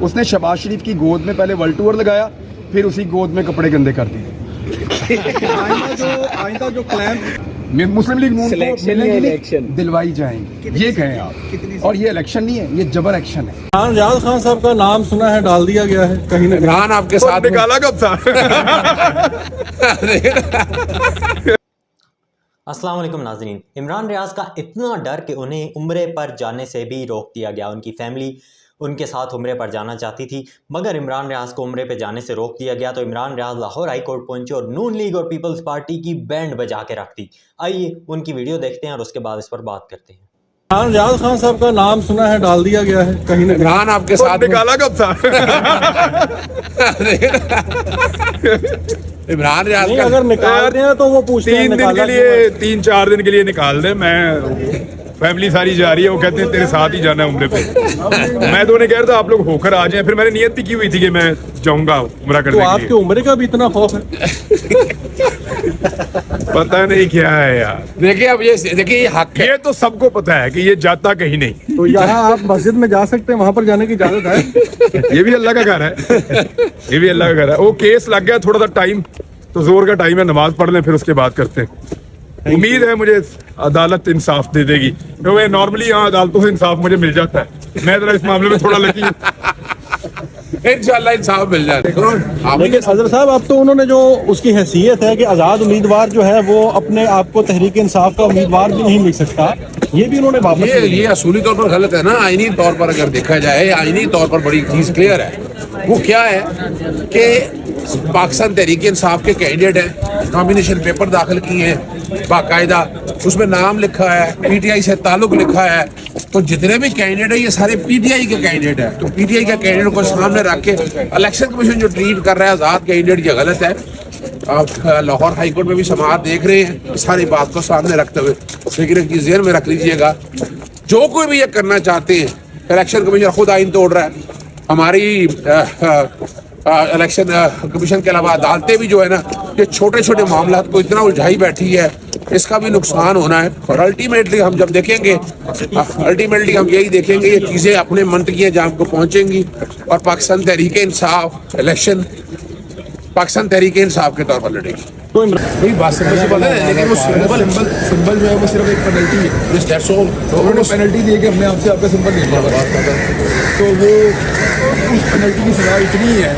उसने शहबाज शरीफ की गोद में पहले वर्ल्ड टूर लगाया, फिर उसी गोद में कपड़े गंदे कर दिए। आइंदा जो क्लैम मुस्लिम लीग नून को मिलेंगे, दिलवाई जाएंगे, ये कहें आप। और ये इलेक्शन नहीं है, ये जबर एक्शन है। रियाज खान साहब का नाम सुना है, डाल दिया गया है कहीं ना। इमरान आपके साथ निकाला कब था? अस्सलाम वालेकुम नाज़रीन। इमरान रियाज का इतना डर कि उन्हें उम्रे पर जाने से भी रोक दिया गया। उनकी फैमिली उनके साथ उम्रे पर जाना चाहती थी, मगर इमरान रियाज को उम्रे पर जाने से रोक दिया गया। तो इमरान रियाज लाहौर हाई कोर्ट पहुंचे और नून लीग और पीपल्स पार्टी की बैंड बजा के रख दी। आइए उनकी वीडियो देखते हैं और उसके बाद इस पर बात करते हैं। रियाज खान साहब का नाम सुना है, डाल दिया गया है कहीं ना। इमरान आपके साथ निकाला कब था? इमरान रियाज नहीं, का अगर निकालते हैं तो वो पूछते हैं 3 दिन के लिए 3-4 दिन के लिए निकाल दे। मैं फैमिली सारी जा रही है, वो कहते हैं तेरे साथ ही जाना है उम्रे पे। मैं तो उन्हें कह रहा था आप लोग होकर आ जाएं, फिर मैंने नियत भी की हुई थी कि मैं जाऊंगा उम्रा करने तो के आपके लिए। उम्र का भी इतना खौफ है? पता नहीं क्या है यार। देखिए अब ये देखिए ये हक है। ये तो सबको पता है कि ये जाता कहीं नहीं। तो यहाँ आप मस्जिद में जा सकते हैं, वहाँ पर जाने की इजाजत है? ये भी अल्लाह का घर है, ये भी अल्लाह का घर है। वो केस लग गया, थोड़ा सा टाइम तो जोर का टाइम है, नमाज पढ़ लें फिर उसके बाद करते हैं। उम्मीद है मुझे अदालत इंसाफ दे देगी, क्योंकि नॉर्मली यहाँ अदालतों से इंसाफ मुझे मिल जाता है। मैं जरा इस मामले में थोड़ा लकी हूँ। इंशाल्लाह इंसाफ मिल जाए। लेकिन हजरत साहब, अब तो उन्होंने जो उसकी हैसियत है कि आज़ाद उम्मीदवार जो है वो अपने आप को तहरीक इंसाफ का उम्मीदवार भी नहीं मिल सकता, ये भी उन्होंने वापस ले लिया। ये असूली तौर पर गलत है ना। आईनी तौर पर अगर देखा जाए, आईनी तौर पर बड़ी चीज क्लियर है। वो क्या है कि पाकिस्तान तहरीक इंसाफ के कैंडिडेट हैं, नॉमिनेशन पेपर दाखिल किए हैं बाकायदा, उसमें नाम लिखा है, पीटीआई से ताल्लुक लिखा है। तो जितने भी कैंडिडेट है ये सारे पीटीआई के कैंडिडेट है। तो पीटीआई के कैंडिडेट को सामने रख के इलेक्शन कमीशन जो ट्रीट कर रहा है आजाद कैंडिडेट, ये गलत है। आप लाहौर हाई कोर्ट में भी समाअत देख रहे हैं सारी बात को सामने रखते हुए। लेकिन एक चीज ज़हन में रख लीजिएगा, जो कोई भी ये करना चाहते हैं, इलेक्शन कमीशन खुद आइन तोड़ रहा है। हमारी इलेक्शन कमीशन के अलावा अदालतें भी जो है ना, ये छोटे छोटे मामला को इतना उलझाई बैठी है, इसका भी नुकसान होना है। और अल्टीमेटली हम जब देखेंगे, अल्टीमेटली हम यही देखेंगे ये चीज़ें अपने मंतकीय जाम को पहुंचेंगी और पाकिस्तान तहरीक इंसाफ इलेक्शन पाकिस्तान तहरीक इंसाफ के तौर पर लड़ेगी। तो वही बात सिंपल है, लेकिन वो सिंबल जो है वो सिर्फ एक पेनल्टी है। तो उन्होंने पेनल्टी दी कि हमने आपसे आपका सिंबल नहीं लिया, तो वो उस पेनल्टी की सजा इतनी है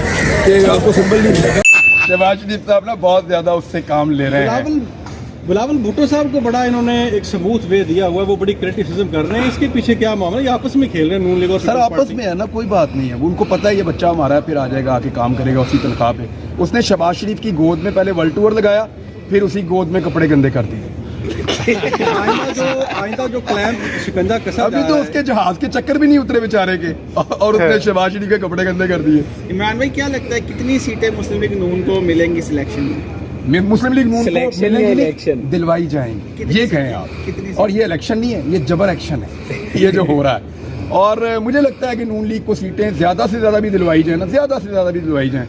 कि आपको सिंबल नहीं मिलेगा। शहबाज शरीफ साहब ना बहुत ज्यादा उससे काम ले रहे हैं। बिलावल भुट्टो साहब को बड़ा इन्होंने एक सबूत वे दिया हुआ है, वो बड़ी क्रिटिसिज्म कर रहे हैं। इसके पीछे क्या मामला है? ये आपस में खेल रहे हैं नून लीग और सर आपस में है ना, कोई बात नहीं है। उनको पता है ये बच्चा हमारा है, फिर आ जाएगा आके काम करेगा उसी तनख्वाह पे। उसने शहबाज शरीफ की गोद में पहले वर्ल्ड टूर लगाया, फिर उसी गोद में कपड़े गंदे कर दिए। आइंदा जो क्लैम शिकंजा कसा अभी तो उसके जहाज के चक्कर भी नहीं उतरे बेचारे के, और उसने शहबाज शरीफ के कपड़े गंदे कर दिए। इमरान भाई, क्या लगता है कितनी सीटें मुस्लिम लीग नून को मिलेंगी सिलेक्शन में? मुस्लिम लीग नून को मिलेंगे, दिलवाई जाएंगे, ये कहें आप। और ये इलेक्शन नहीं है, ये जबर एक्शन है ये जो हो रहा है। और मुझे लगता है कि नून लीग को सीटें ज्यादा से ज्यादा भी दिलवाई जाए ना, ज्यादा से ज्यादा भी दिलवाई जाए,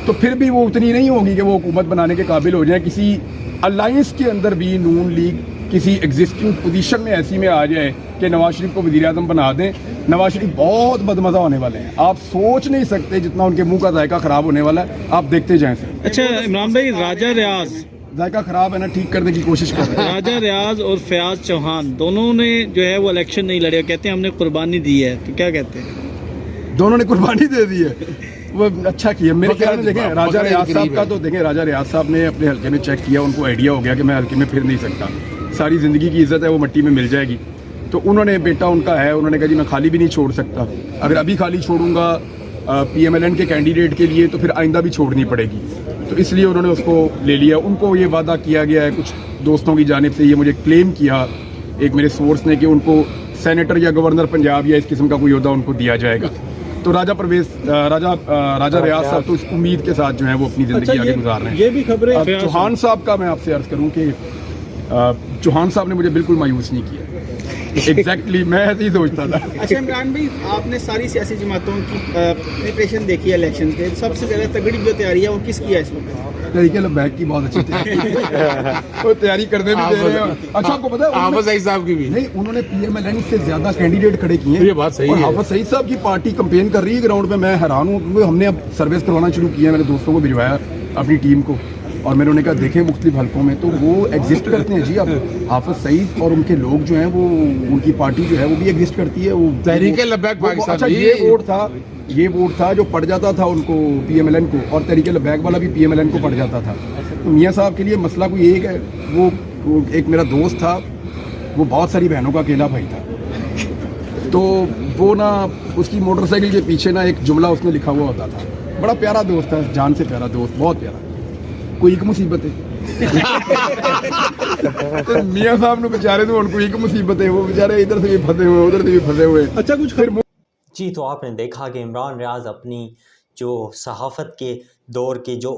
तो फिर भी वो उतनी नहीं होगी कि वो हुकूमत बनाने के काबिल हो जाए। किसी अलायंस के अंदर भी नून लीग किसी एग्जिस्टिंग पोजीशन में ऐसी में आ जाए कि नवाज शरीफ को वज़ीर आज़म बना दें। नवाज शरीफ बहुत बदमज़ा होने वाले हैं, आप सोच नहीं सकते जितना उनके मुंह का जायका खराब होने वाला है। आप देखते जाएं सर। अच्छा इमरान भाई, राजा रियाज जायका खराब है ना, ठीक करने की कोशिश कर रहे हैं। राजा रियाज और फयाज चौहान दोनों ने जो है वो इलेक्शन नहीं लड़े, कहते हैं हमने कुर्बानी दी है, तो क्या कहते हैं? दोनों ने कुर्बानी दे दी है, वो अच्छा किया मेरे ख्याल में। देखें राजा रियाज साहब का, तो देखें राजा रियाज साहब ने अपने हल्के में चेक किया, उनको आइडिया हो गया कि मैं हल्के में फिर नहीं सकता, सारी ज़िंदगी की इज्जत है वो मिट्टी में मिल जाएगी। तो उन्होंने, बेटा उनका है, उन्होंने कहा जी मैं खाली भी नहीं छोड़ सकता, अगर अभी खाली छोड़ूंगा PMLN के कैंडिडेट के लिए तो फिर आइंदा भी छोड़नी पड़ेगी। तो इसलिए उन्होंने उसको ले लिया। उनको ये वादा किया गया है कुछ दोस्तों की जानिब से, ये मुझे क्लेम किया एक मेरे सोर्स ने, कि उनको सेनेटर या गवर्नर पंजाब या इस किस्म का कोई ओहदा उनको दिया जाएगा। तो राजा रियाज साहब तो इस उम्मीद के साथ जो है वो अपनी ज़िंदगी आगे गुजार रहे हैं। ये भी खबरें चौहान साहब का मैं आपसे अर्ज करूं कि चौहान साहब ने मुझे बिल्कुल मायूस नहीं किया। एग्जैक्टली मैं ऐसे ही सोचता था। अच्छा इमरान भाई, आपने सारी सियासी जमातों की प्रिपरेशन देखी है इलेक्शन के, सबसे ज़्यादा तगड़ी जो तैयारी है वो किसकी है इस वक्त? तरीके लबैक की बहुत अच्छी तैयारी वो तैयारी करने भी दे रहे हैं। अच्छा आपको पता है हाफिज सईद साहब की भी नहीं, उन्होंने PMLN से ज्यादा कैंडिडेट खड़े किए हैं। ये बात सही और है। हाफिज सईद साहब की पार्टी कैंपेन कर रही है ग्राउंड पे, मैं हैरान हूँ। हमने अब सर्विस करवाना शुरू किया, मैंने दोस्तों को भिजवाया अपनी टीम को, और मैंने उन्हें कहा देखें मुख्तलिफ हलकों में तो वो एग्जिस्ट करते हैं जी। अब हाफिज सईद और उनके लोग जो हैं वो, उनकी पार्टी जो है वो भी एग्जिस्ट करती है। वो तहरीके लबैक पाकिस्तान। अच्छा ये वोट था जो पड़ जाता था उनको PMLN को, और तहरीके लबैक वाला भी PMLN को पड़ जाता था। तो मियाँ साहब के लिए मसला कोई एक है, वो एक मेरा दोस्त था, वो बहुत सारी बहनों का अकेला भाई था। तो वो ना, उसकी मोटरसाइकिल के पीछे ना एक जुमला उसने लिखा हुआ होता था, बड़ा प्यारा दोस्त है, जान से प्यारा दोस्त, बहुत प्यारा। कोई एक मुसीबत है तो मियाँ साहब ने बेचारे तो उनको एक मुसीबत है, वो बेचारे इधर से भी फंसे हुए, उधर से भी फंसे हुए। अच्छा कुछ फिर जी, तो आपने देखा कि इमरान रियाज अपनी जो सहाफ़त के दौर के जो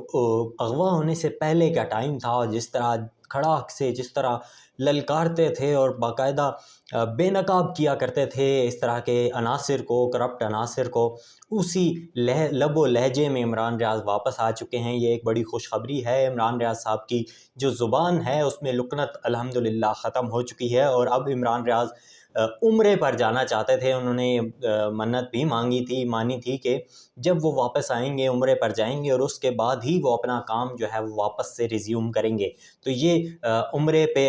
अगवा होने से पहले का टाइम था, जिस तरह खड़ाक से जिस तरह ललकारते थे और बाकायदा बेनकाब किया करते थे इस तरह के अनासिर को, करप्ट अनासिर को, उसी लबो लहजे में इमरान रियाज वापस आ चुके हैं। ये एक बड़ी खुशखबरी है। इमरान रियाज साहब की जो ज़ुबान है उसमें लुकनत अल्हम्दुलिल्लाह ख़त्म हो चुकी है, और अब इमरान रियाज उम्रे पर जाना चाहते थे। उन्होंने मन्नत भी मानी थी कि जब वो वापस आएंगे उम्रे पर जाएंगे और उसके बाद ही वो अपना काम जो है वो वापस से रिज्यूम करेंगे। तो ये उम्रे पे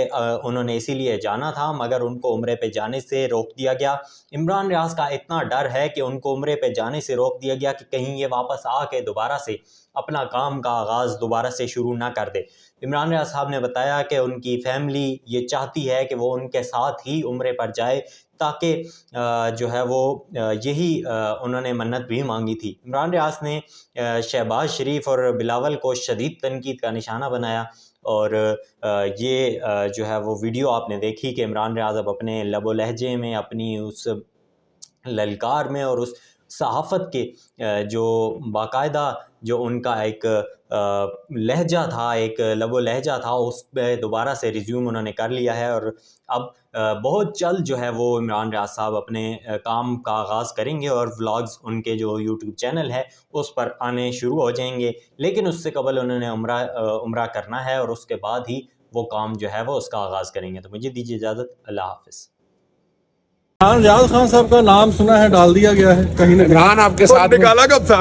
उन्होंने इसीलिए जाना था, मगर उनको उम्रे पे जाने से रोक दिया गया। इमरान रियाज का इतना डर है कि उनको उम्रे पे जाने से रोक दिया गया कि कहीं ये वापस आके दोबारा से अपना काम का आगाज़ दोबारा से शुरू ना कर दे। इमरान रियाज साहब ने बताया कि उनकी फैमिली ये चाहती है कि वो उनके साथ ही उम्रे पर जाए, ताकि जो है वो यही उन्होंने मन्नत भी मांगी थी। इमरान रियाज ने शहबाज शरीफ और बिलावल को शदीद तनकीद का निशाना बनाया, और ये जो है वो वीडियो आपने देखी कि इमरान रियाज अब अपने लबो लहजे में, अपनी उस ललकार में और उस सहाफ़त के जो बाकायदा जो उनका एक लहजा था, एक लबो लहजा था, उस पर दोबारा से रिज्यूम उन्होंने कर लिया है। और अब बहुत जल्द जो है वो इमरान रियाज साहब अपने काम का आगाज़ करेंगे और व्लॉग्स उनके जो यूट्यूब चैनल है उस पर आने शुरू हो जाएंगे। लेकिन उससे कबल उन्होंने उम्रा करना है, और उसके बाद ही वो काम जो है वो उसका आगाज़ करेंगे। तो मुझे दीजिए इजाज़त, अल्लाह हाफ़िज़। इमरान रियाज खान साहब का नाम सुना है डाल दिया गया है कहीं ना इमरान आपके साथ निकाला कब था?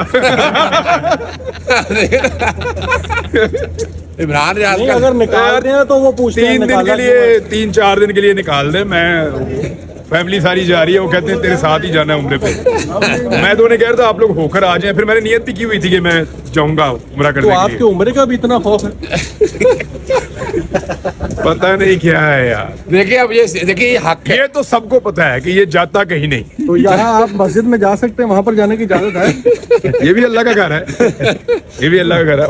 इमरान रियाज नहीं, का अगर निकाल रहे हैं तो वो पूछते हैं 3 दिन के लिए, 3-4 दिन के लिए निकाल दे। मैं फैमिली सारी जा रही है, वो कहते हैं तेरे साथ ही जाना है उम्रे पे। मैं तो उन्हें कह रहा था आप लोग होकर आ जाएं, फिर मैंने नियत भी की हुई थी कि मैं जाऊंगा उम्रा करने तो के आपके लिए। उम्र का भी इतना खौफ है? पता नहीं क्या है यार, देखिए अब ये देखिए ये हक है। ये तो सबको पता है कि ये जाता कहीं नहीं। तो यहाँ आप मस्जिद में जा सकते हैं, वहां पर जाने की इजाजत है? ये भी अल्लाह का घर है, ये भी अल्लाह का घर है।